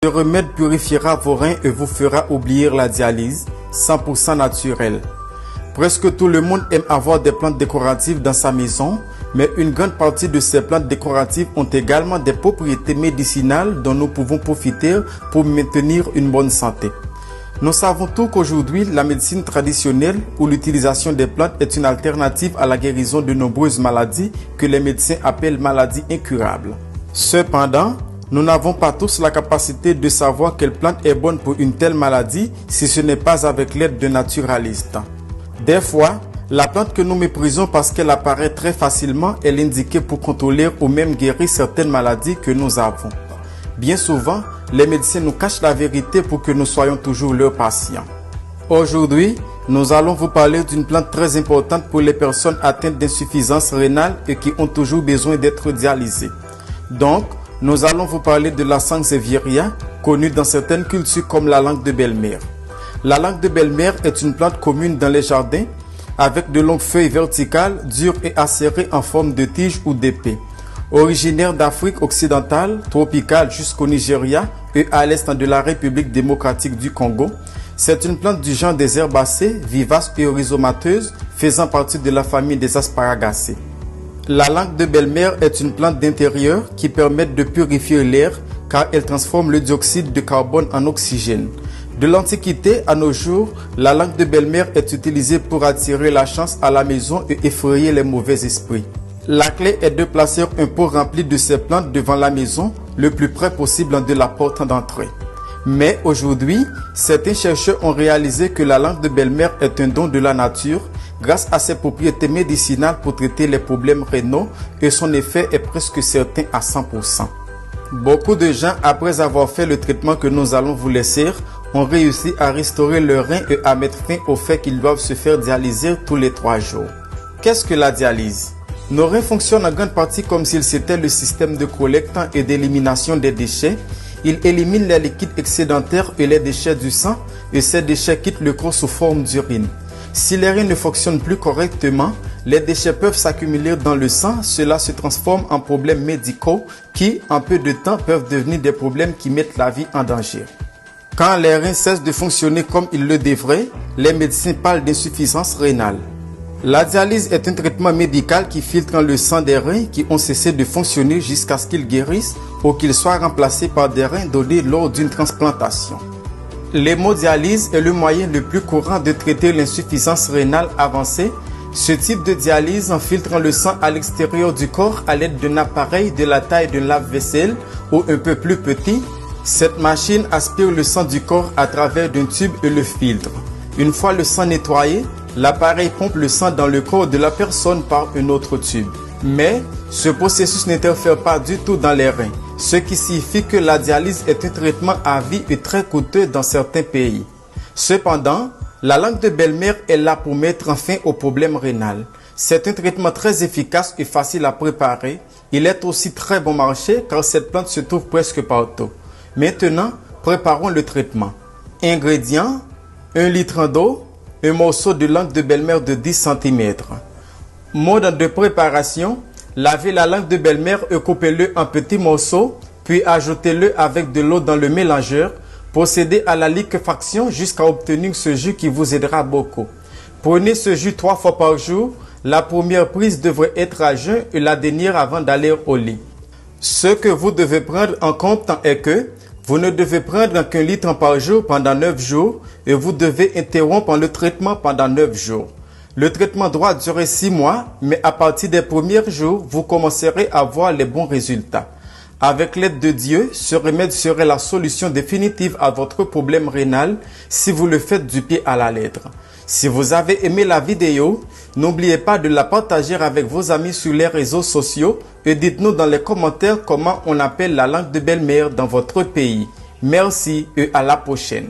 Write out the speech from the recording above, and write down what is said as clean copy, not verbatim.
Ce remède purifiera vos reins et vous fera oublier la dialyse, 100% naturel. Presque tout le monde aime avoir des plantes décoratives dans sa maison, mais une grande partie de ces plantes décoratives ont également des propriétés médicinales dont nous pouvons profiter pour maintenir une bonne santé. Nous savons tous qu'aujourd'hui, la médecine traditionnelle ou l'utilisation des plantes est une alternative à la guérison de nombreuses maladies que les médecins appellent maladies incurables. Cependant, nous n'avons pas tous la capacité de savoir quelle plante est bonne pour une telle maladie si ce n'est pas avec l'aide de naturalistes. Des fois, la plante que nous méprisons parce qu'elle apparaît très facilement est l'indiquée pour contrôler ou même guérir certaines maladies que nous avons. Bien souvent, les médecins nous cachent la vérité pour que nous soyons toujours leurs patients. Aujourd'hui, nous allons vous parler d'une plante très importante pour les personnes atteintes d'insuffisance rénale et qui ont toujours besoin d'être dialysées. Donc, nous allons vous parler de la Sansevieria, connue dans certaines cultures comme la langue de belle-mère. La langue de belle-mère est une plante commune dans les jardins, avec de longues feuilles verticales, dures et acérées en forme de tige ou d'épée. Originaire d'Afrique occidentale, tropicale jusqu'au Nigeria et à l'est de la République démocratique du Congo, c'est une plante du genre des herbacées, vivace et rhizomateuse, faisant partie de la famille des asparagacées. La langue de belle-mère est une plante d'intérieur qui permet de purifier l'air car elle transforme le dioxyde de carbone en oxygène. De l'Antiquité à nos jours, la langue de belle-mère est utilisée pour attirer la chance à la maison et effrayer les mauvais esprits. La clé est de placer un pot rempli de ces plantes devant la maison, le plus près possible de la porte d'entrée. Mais aujourd'hui, certains chercheurs ont réalisé que la langue de belle-mère est un don de la nature grâce à ses propriétés médicinales pour traiter les problèmes rénaux et son effet est presque certain à 100%. Beaucoup de gens, après avoir fait le traitement que nous allons vous laisser, ont réussi à restaurer leurs reins et à mettre fin au fait qu'ils doivent se faire dialyser tous les 3 jours. Qu'est-ce que la dialyse? Nos reins fonctionnent en grande partie comme s'ils étaient le système de collecte et d'élimination des déchets. Ils éliminent les liquides excédentaires et les déchets du sang et ces déchets quittent le corps sous forme d'urine. Si les reins ne fonctionnent plus correctement, les déchets peuvent s'accumuler dans le sang, cela se transforme en problèmes médicaux qui, en peu de temps, peuvent devenir des problèmes qui mettent la vie en danger. Quand les reins cessent de fonctionner comme ils le devraient, les médecins parlent d'insuffisance rénale. La dialyse est un traitement médical qui filtre le sang des reins qui ont cessé de fonctionner jusqu'à ce qu'ils guérissent ou qu'ils soient remplacés par des reins donnés lors d'une transplantation. L'hémodialyse est le moyen le plus courant de traiter l'insuffisance rénale avancée. Ce type de dialyse en filtrant le sang à l'extérieur du corps à l'aide d'un appareil de la taille d'un lave-vaisselle ou un peu plus petit. Cette machine aspire le sang du corps à travers d'un tube et le filtre. Une fois le sang nettoyé, l'appareil pompe le sang dans le corps de la personne par un autre tube. Mais ce processus n'interfère pas du tout dans les reins, ce qui signifie que la dialyse est un traitement à vie et très coûteux dans certains pays. Cependant, la langue de belle-mère est là pour mettre fin au problème rénal. C'est un traitement très efficace et facile à préparer. Il est aussi très bon marché car cette plante se trouve presque partout. Maintenant, préparons le traitement. Ingrédients: 1 litre d'eau, un morceau de langue de belle-mère de 10 cm. Mode de préparation: lavez la langue de belle-mère et coupez-le en petits morceaux, puis ajoutez-le avec de l'eau dans le mélangeur. Procédez à la liquéfaction jusqu'à obtenir ce jus qui vous aidera beaucoup. Prenez ce jus 3 fois par jour. La première prise devrait être à jeun et la dernière avant d'aller au lit. Ce que vous devez prendre en compte est que vous ne devez prendre qu'un litre par jour pendant 9 jours et vous devez interrompre le traitement pendant 9 jours. Le traitement doit durer 6 mois, mais à partir des premiers jours, vous commencerez à voir les bons résultats. Avec l'aide de Dieu, ce remède serait la solution définitive à votre problème rénal si vous le faites du pied à la lettre. Si vous avez aimé la vidéo, n'oubliez pas de la partager avec vos amis sur les réseaux sociaux et dites-nous dans les commentaires comment on appelle la langue de belle-mère dans votre pays. Merci et à la prochaine.